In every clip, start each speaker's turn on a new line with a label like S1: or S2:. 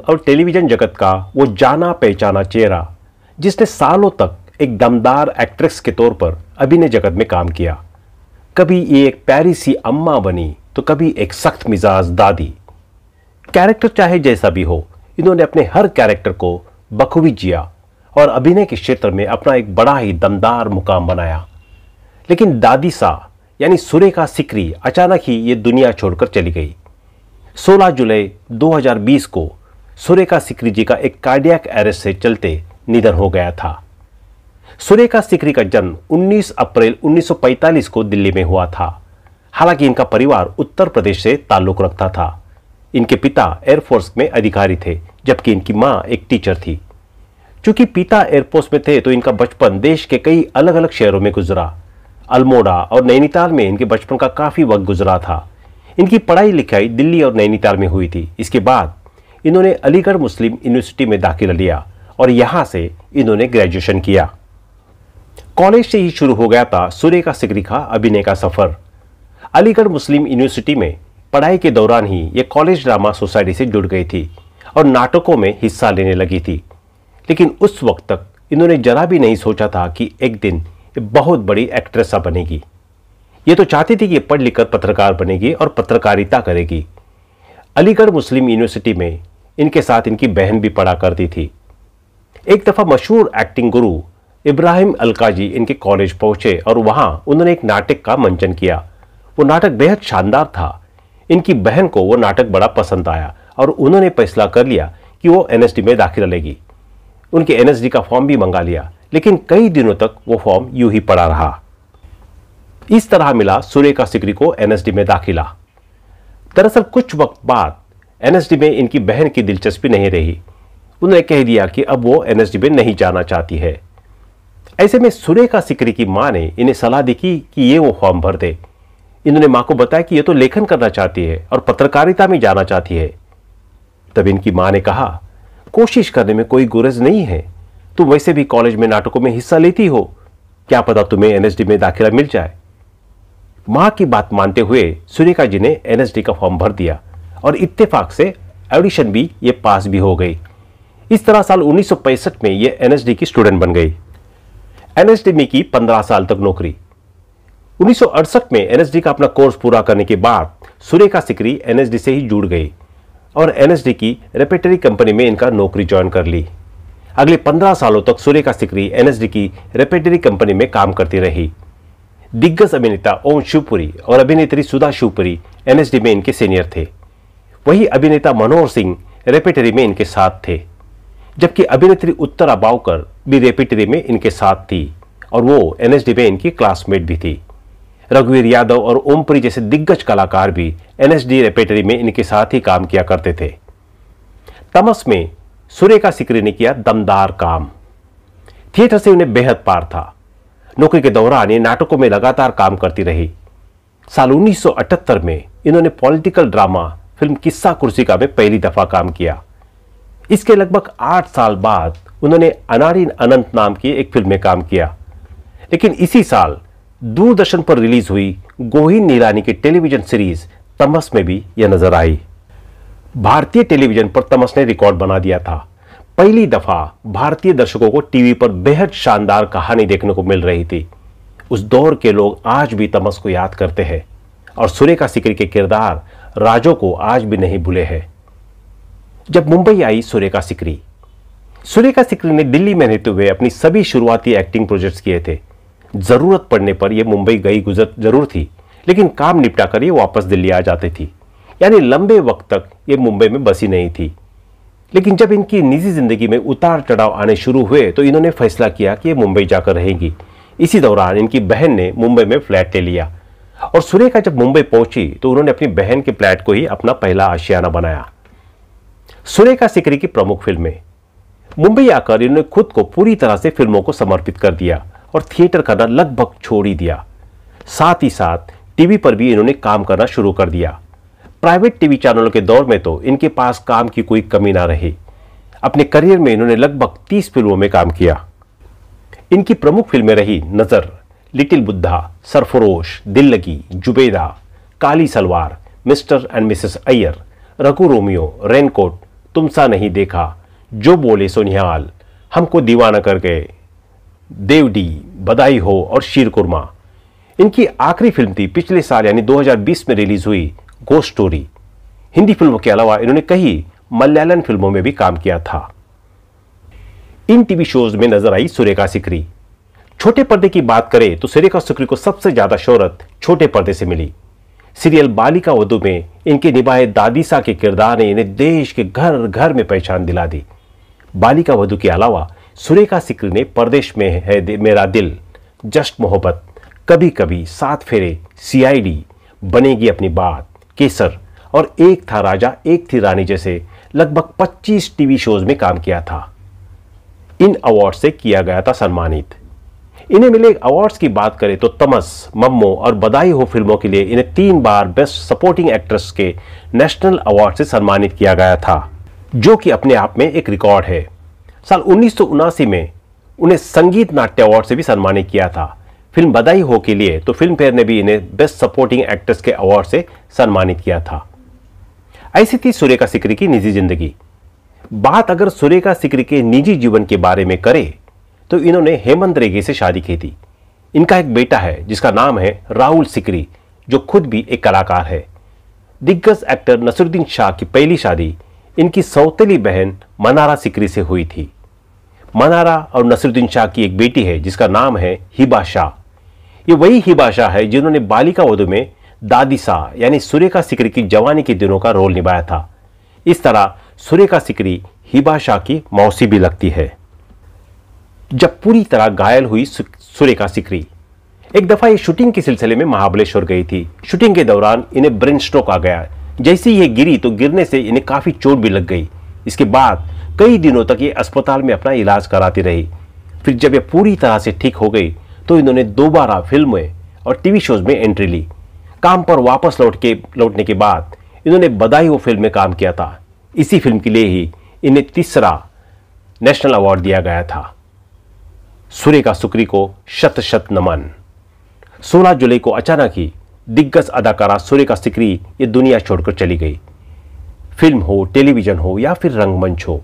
S1: और टेलीविजन जगत का वो जाना पहचाना चेहरा जिसने सालों तक एक दमदार एक्ट्रेस के तौर पर अभिनय जगत में काम किया। कभी ये एक प्यारी सी अम्मा बनी तो कभी एक सख्त मिजाज दादी। कैरेक्टर चाहे जैसा भी हो, इन्होंने अपने हर कैरेक्टर को बखूबी जिया और अभिनय के क्षेत्र में अपना एक बड़ा ही दमदार मुकाम बनाया। लेकिन दादी सा यानी सुरेखा सिकरी अचानक ही ये दुनिया छोड़कर चली गई। 16 जुलाई 2020 को सुरेखा सिकरी जी का एक कार्डियक अरेस्ट से चलते निधन हो गया था। सुरेखा सिकरी का जन्म 19 अप्रैल 1945 को दिल्ली में हुआ था। हालांकि इनका परिवार उत्तर प्रदेश से ताल्लुक रखता था। इनके पिता एयरफोर्स में अधिकारी थे, जबकि इनकी मां एक टीचर थी। चूंकि पिता एयरफोर्स में थे तो इनका बचपन देश के कई अलग अलग शहरों में गुजरा। अल्मोड़ा और नैनीताल में इनके बचपन का काफी वक्त गुजरा था। इनकी पढ़ाई लिखाई दिल्ली और नैनीताल में हुई थी। इसके बाद इन्होंने अलीगढ़ मुस्लिम यूनिवर्सिटी में दाखिला लिया और यहां से इन्होंने ग्रेजुएशन किया। कॉलेज से ही शुरू हो गया था सुरेखा सिकरी का अभिनय का सफर। अलीगढ़ मुस्लिम यूनिवर्सिटी में पढ़ाई के दौरान ही ये कॉलेज ड्रामा सोसाइटी से जुड़ गई थी और नाटकों में हिस्सा लेने लगी थी। लेकिन उस वक्त तक इन्होंने जरा भी नहीं सोचा था कि एक दिन ये बहुत बड़ी एक्ट्रेस बनेगी। ये तो चाहती थी कि पढ़ लिखकर पत्रकार बनेगी और पत्रकारिता करेगी। अलीगढ़ मुस्लिम यूनिवर्सिटी में इनके साथ इनकी बहन भी पढ़ा करती थी। एक दफा मशहूर एक्टिंग गुरु इब्राहिम अलकाजी इनके कॉलेज पहुंचे और वहां उन्होंने एक नाटक का मंचन किया। वो नाटक बेहद शानदार था। इनकी बहन को वो नाटक बड़ा पसंद आया और उन्होंने फैसला कर लिया कि वो एनएसडी में दाखिला लेगी। उनके एनएसडी का फॉर्म भी मंगा लिया, लेकिन कई दिनों तक वो फॉर्म यूं ही पड़ा रहा। इस तरह मिला सुरेखा सिकरी को एनएसडी में दाखिला। दरअसल कुछ वक्त बाद एनएसडी में इनकी बहन की दिलचस्पी नहीं रही। उन्होंने कह दिया कि अब वो एनएसडी में नहीं जाना चाहती है। ऐसे में सुरेखा सिकरी की मां ने इन्हें सलाह दी कि ये वो फॉर्म भर दे। इन्होंने मां को बताया कि ये तो लेखन करना चाहती है और पत्रकारिता में जाना चाहती है। तब इनकी मां ने कहा, कोशिश करने में कोई गुरेज नहीं है। तुम वैसे भी कॉलेज में नाटकों में हिस्सा लेती हो, क्या पता तुम्हें एनएसडी में दाखिला मिल जाए। मां की बात मानते हुए सुरेखा जी ने एनएसडी का फॉर्म भर दिया और इत्तेफाक से ऑडिशन भी ये पास भी हो गई। इस तरह साल 1965 में ये एनएसडी की स्टूडेंट बन गई। एनएसडी में की 15 साल तक नौकरी। 1968 में एनएसडी का अपना कोर्स पूरा करने के बाद सुरेखा सिकरी एनएसडी से ही जुड़ गई और एनएसडी की रेपेटरी कंपनी में इनका नौकरी ज्वाइन कर ली। अगले 15 सालों तक सुरेखा सिकरी एनएसडी की रेपेटरी कंपनी में काम करती रही। दिग्गज अभिनेता ओम शिवपुरी और अभिनेत्री सुधा शिवपुरी एनएसडी में इनके सीनियर थे। वही अभिनेता मनोहर सिंह रेपेटरी में इनके साथ थे, जबकि अभिनेत्री उत्तरा बावकर भी रेपेटरी में इनके साथ थी और वो एनएसडी में इनकी क्लासमेट भी थी। रघुवीर यादव और ओमपुरी जैसे दिग्गज कलाकार भी एनएसडी रेपेटरी में इनके साथ ही काम किया करते थे। तमस में सुरेखा सिकरी ने किया दमदार काम। थिएटर से उन्हें बेहद प्यार था। नौकरी के दौरान ये नाटकों में लगातार काम करती रही। साल 1978 में इन्होंने पॉलिटिकल ड्रामा फिल्म किस्सा कुर्सिका में पहली दफा काम किया। इसके लगभग 8 साल बाद उन्होंने अनारी अनंत नाम की एक फिल्म में काम किया। लेकिन इसी साल दूरदर्शन पर रिलीज हुई गोहिन नीलानी की टेलीविजन सीरीज तमस में भी यह नजर आई। भारतीय टेलीविजन पर तमस ने रिकॉर्ड बना दिया था। पहली दफा भारतीय दर्शकों को टीवी पर बेहद शानदार कहानी देखने को मिल रही थी। उस दौर के लोग आज भी तमस को याद करते हैं और सुरेखा सिकरी के किरदार राजो को आज भी नहीं भूले हैं। जब मुंबई आई सुरेखा सिकरी ने दिल्ली में रहते हुए अपनी सभी शुरुआती एक्टिंग प्रोजेक्ट्स किए थे। जरूरत पड़ने पर यह मुंबई गई गुजर जरूर थी, लेकिन काम निपटा कर ये वापस दिल्ली आ जाती थी। यानी लंबे वक्त तक ये मुंबई में बसी नहीं थी। लेकिन जब इनकी निजी जिंदगी में उतार चढ़ाव आने शुरू हुए तो इन्होंने फैसला किया कि ये मुंबई जाकर रहेंगी। इसी दौरान इनकी बहन ने मुंबई में फ्लैट ले लिया और सुरेखा जब मुंबई पहुंची तो उन्होंने अपनी बहन के फ्लैट को ही अपना पहला आशियाना बनाया। सुरेखा सिकरी की प्रमुख फिल्में। मुंबई आकर इन्होंने खुद को पूरी तरह से फिल्मों को समर्पित कर दिया और थिएटर करना लगभग छोड़ ही दिया। साथ ही साथ टीवी पर भी इन्होंने काम करना शुरू कर दिया। प्राइवेट टीवी चैनलों के दौर में तो इनके पास काम की कोई कमी ना रही। अपने करियर में इन्होंने लगभग 30 फिल्मों में काम किया। इनकी प्रमुख फिल्में रही नजर, little Buddha, Sarfarosh, Dil Lagi, Zubeidaa, Kali Salwar, mister and missus Iyer, Raghu Romeo, raincoat, Tum Sa नहीं देखा, जो बोले सो निहाल, हमको दीवाना कर गए, देवडी, बधाई हो और शीरकुरमा। इनकी आखिरी फिल्म थी पिछले साल यानी 2020 में रिलीज हुई घोस्ट स्टोरी। हिंदी फिल्मों के अलावा इन्होंने कई मलयालम फिल्मों में भी काम किया था। इन टीवी शोज में नजर आई सुरेखा सिकरी। छोटे पर्दे की बात करें तो सुरेखा सिकरी को सबसे ज्यादा शोहरत छोटे पर्दे से मिली। सीरियल बालिका वधू में इनके निभाए दादीसा के किरदार ने इन्हें देश के घर घर में पहचान दिला दी। बालिका वधू के अलावा सुरेखा सिकरी ने परदेश में है मेरा दिल, जस्ट मोहब्बत, कभी कभी, सात फेरे, सीआईडी, बनेगी अपनी बात, केसर और एक था राजा एक थी रानी जैसे लगभग 25 टीवी शोज में काम किया था। इन अवार्ड से किया गया था सम्मानित। इन्हें मिले अवार्ड्स की बात करें तो तमस, मम्मो और बधाई हो फिल्मों के लिए इन्हें 3 बार बेस्ट सपोर्टिंग एक्ट्रेस के नेशनल अवार्ड से सम्मानित किया गया था, जो कि अपने आप में एक रिकॉर्ड है। साल 1979 में उन्हें संगीत नाट्य अवार्ड से भी सम्मानित किया था। फिल्म बधाई हो के लिए तो फिल्म फेयर ने भी इन्हें बेस्ट सपोर्टिंग एक्ट्रेस के अवार्ड से सम्मानित किया था। ऐसी थी सुरेखा सिकरी की निजी जिंदगी। बात अगर सुरेखा सिकरी के निजी जीवन के बारे में करें तो इन्होंने हेमंत रेगे से शादी की थी। इनका एक बेटा है जिसका नाम है राहुल सिकरी, जो खुद भी एक कलाकार है। दिग्गज एक्टर नसीरुद्दीन शाह की पहली शादी इनकी सौतेली बहन मनारा सिकरी से हुई थी। मनारा और नसीरुद्दीन शाह की एक बेटी है जिसका नाम है हिबा शाह। ये वही हिबा शाह है जिन्होंने बालिका वधू में दादीसा यानी सुरेखा सिकरी की जवानी के दिनों का रोल निभाया था। इस तरह सुरेखा सिकरी हिबा शाह की मौसी भी लगती है। जब पूरी तरह घायल हुई सुरेखा सिकरी, एक दफा ये शूटिंग के सिलसिले में महाबलेश्वर गई थी। शूटिंग के दौरान इन्हें ब्रेन स्ट्रोक आ गया। जैसे ही ये गिरी तो गिरने से इन्हें काफी चोट भी लग गई। इसके बाद कई दिनों तक ये अस्पताल में अपना इलाज कराती रही। फिर जब ये पूरी तरह से ठीक हो गई तो इन्होंने दोबारा फिल्में और टीवी शोज में एंट्री ली। काम पर वापस लौटने के बाद इन्होंने बधाई हो फिल्म में काम किया था। इसी फिल्म के लिए ही इन्हें 3रा नेशनल अवार्ड दिया गया था। सुरेखा सिकरी को शत शत नमन। 16 जुलाई को अचानक ही दिग्गज अदाकारा सुरेखा सिकरी ये दुनिया छोड़कर चली गई। फिल्म हो, टेलीविजन हो या फिर रंगमंच हो,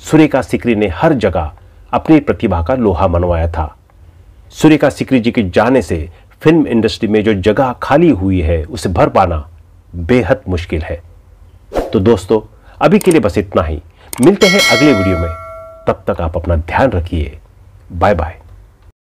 S1: सुरेखा सिकरी ने हर जगह अपनी प्रतिभा का लोहा मनवाया था। सुरेखा सिकरी जी के जाने से फिल्म इंडस्ट्री में जो जगह खाली हुई है उसे भर पाना बेहद मुश्किल है। तो दोस्तों, अभी के लिए बस इतना ही। मिलते हैं अगले वीडियो में। तब तक आप अपना ध्यान रखिए। Bye bye.